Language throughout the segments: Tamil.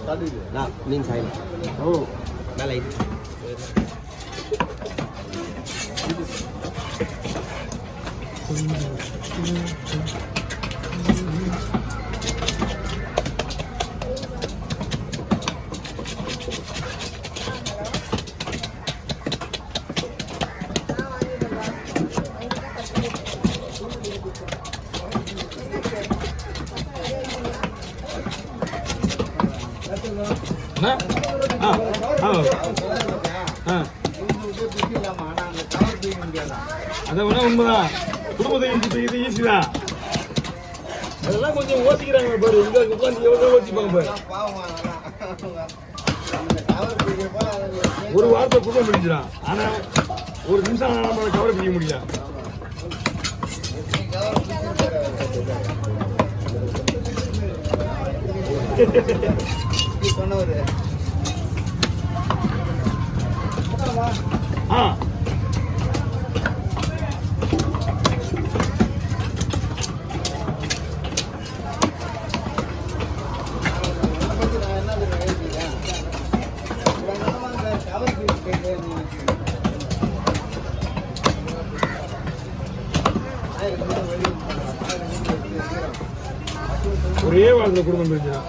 Nah, min saya. Oh, dah lain. nah, அதை வேணா உண்மைதான். குடும்பத்தை இது ஈஸி தான். அதெல்லாம் கொஞ்சம் ஓட்டிக்கிறாங்க பாரு. இங்க உட்காந்து எவ்வளோ ஓட்டிப்பாங்க பாரு. ஒரு வாரத்தை குடும்பம் பிடிச்சிடான். ஆனா ஒரு நிமிஷம் நம்மளால கவலை பிடிக்க முடியல. ஒரே வாழ்ந்த குடும்பம் பிரிஞ்சுதான்.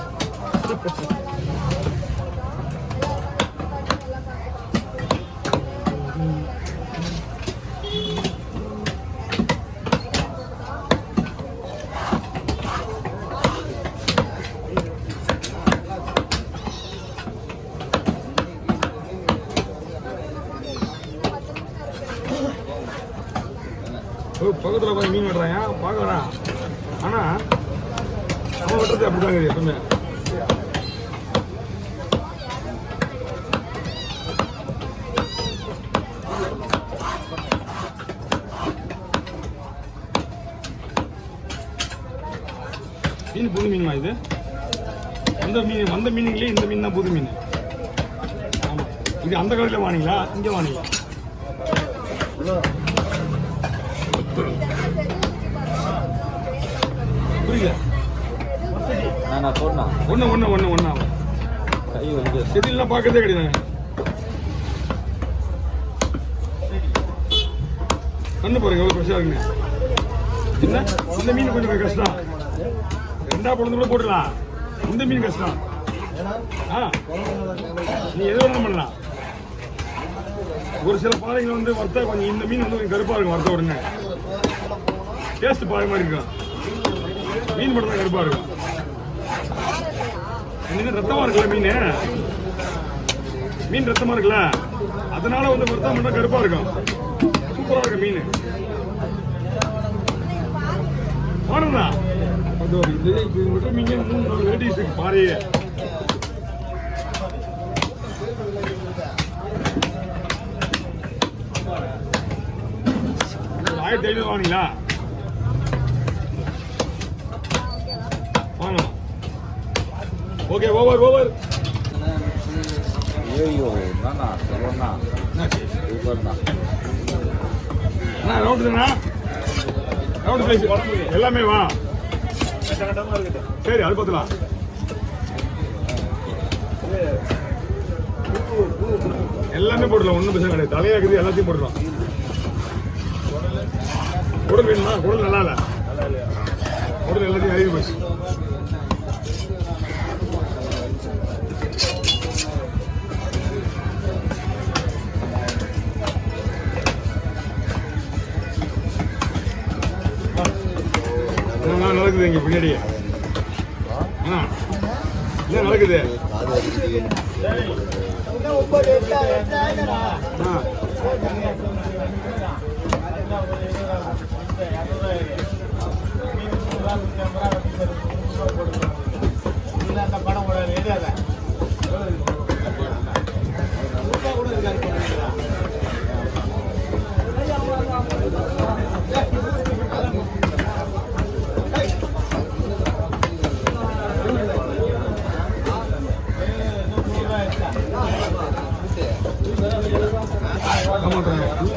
பக்கத்துல போய் மீன் வெட்டுறாங்க பார்க்கலாம். ஆனா நம்ம வெட்டுறது அப்படிதாங்க எப்பவுமே. மீன் புது மீனுமா இது? வந்த மீனுங்களே இந்த மீன் தான் புது மீன். ஆமா, இது அந்த கடையில் வாங்கிங்களா இங்கே வாங்கிங்களா? புரியல. ஒண்ணு செடியெல்லாம் பார்க்கறதே கிடையாது. கண்ணு பாருங்க எவ்வளவு பிரச்சனை இருக்குங்க. என்ன இந்த மீன் கொஞ்சம் கஷ்டம். ரெண்டா பொழுது கூட போட்டுடலாம். இந்த மீன் கஷ்டம். நீ எது வேணாலும் பண்ணலாம். ஒரு சில பாறைகள் வந்து வறுத்தா கொஞ்சம் இந்த மீன் வந்து கொஞ்சம் கருப்பா இருக்கும். வறுத்த உடனே டேஸ்ட் பாறை மாதிரி இருக்கும். மீன் மட்டும் தான் கருப்பா இருக்கும். ரத்தமா இருக்குல்ல மீன் ரத்தமா இருக்குல்ல, அதனால வந்து வறுத்தா மட்டும் கருப்பா இருக்கும். சூப்பரா இருக்கும் மீன். பாருங்களா இது மட்டும் மீன் 3 வெரைட்டிஸ் இருக்கு பாறையே. $1500 வாங்கிங்களா? வாங்கலாம். Okay, over. ஐயோ நானா சொல்லனா சூப்பர்ண்ணா. அண்ணா ரவுண்டுண்ணா, ரவுண்டு பிளேஸ் எல்லாமே வா. சரி அது பார்த்துலாம். எல்லாமே போடலாம், ஒன்றும் பிரச்சனை கிடையாது. தலையாக்குது எல்லாத்தையும் போடலாம். குடல் வேணுமா? குடல் நல்லா இல்லை. குடல் எல்லாத்தையும் அறிவு போச்சு. நடக்குது இங்க பின்னாடி. என்ன நடக்குது?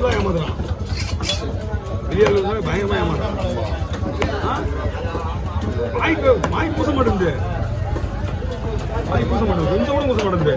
படம் ஏமாத்துறான். வெளியாளர் பயங்கரமா ஏமாத்துறான். வாய் பூச மாட்டேங்குது. வாய் பூச மாட்டேங்குது. சமோசா உடம்பு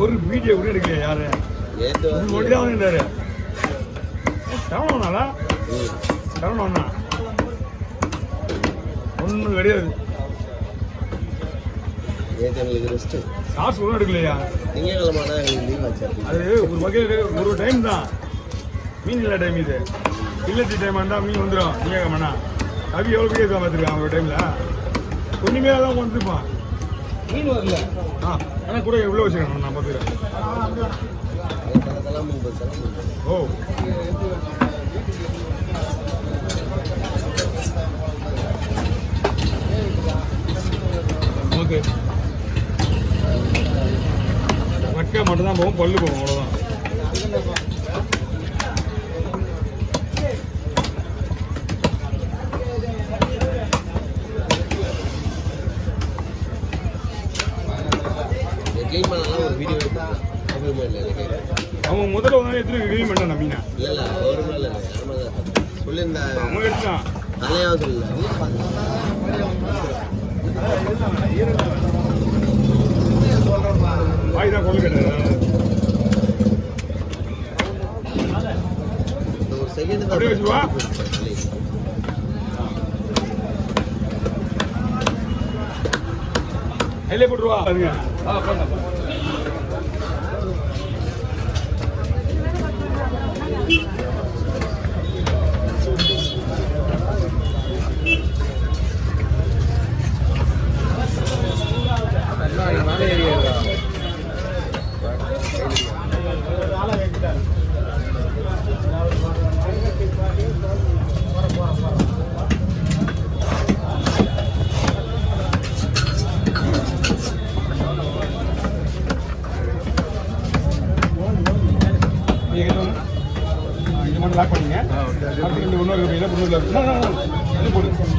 ஒரு வீடியோ கூட எடுக்கல யாரு மொழிதான் சரவணா சரவணா ஒன்றும் கிடையாது காசு ஒன்றும் எடுக்கலையா அது ஒரு வகையில் ஒரு டைம் தான் மீன் இல்லை டைம் இது இல்லத்தி டைம் இருந்தால் மீன் வந்துடும் நீங்கள் வேணா கவி எவ்வளோ பெரிய பார்த்துருக்கான் ஒரு டைமில் ஒன்றுமே தான் வந்துருப்பான் மீன் வரல ஆனால் கூட எவ்வளோ வச்சுருக்கேன் நான் பார்த்துக்கிறேன் ஓ ஓகே மட்டை மட்டும் தான் போகும் பல்லு போகும் அவ்வளோதான் அவன் முதல்ல வந்து எத்தனை கிளீன் பண்ண மீனா இல்ல ஒரு நாள் இல்ல சொல்லியிருந்தேன் அவங்க எடுத்தான் தலையா சொல்லல வாய் தான் கொள்ளு கிடையாது ஒரு செகண்ட் அப்படியே வச்சுவா கையிலே போட்டுருவா அதுங்க லாக் பண்ணீங்க அடுத்து 2 இன்னொரு போடு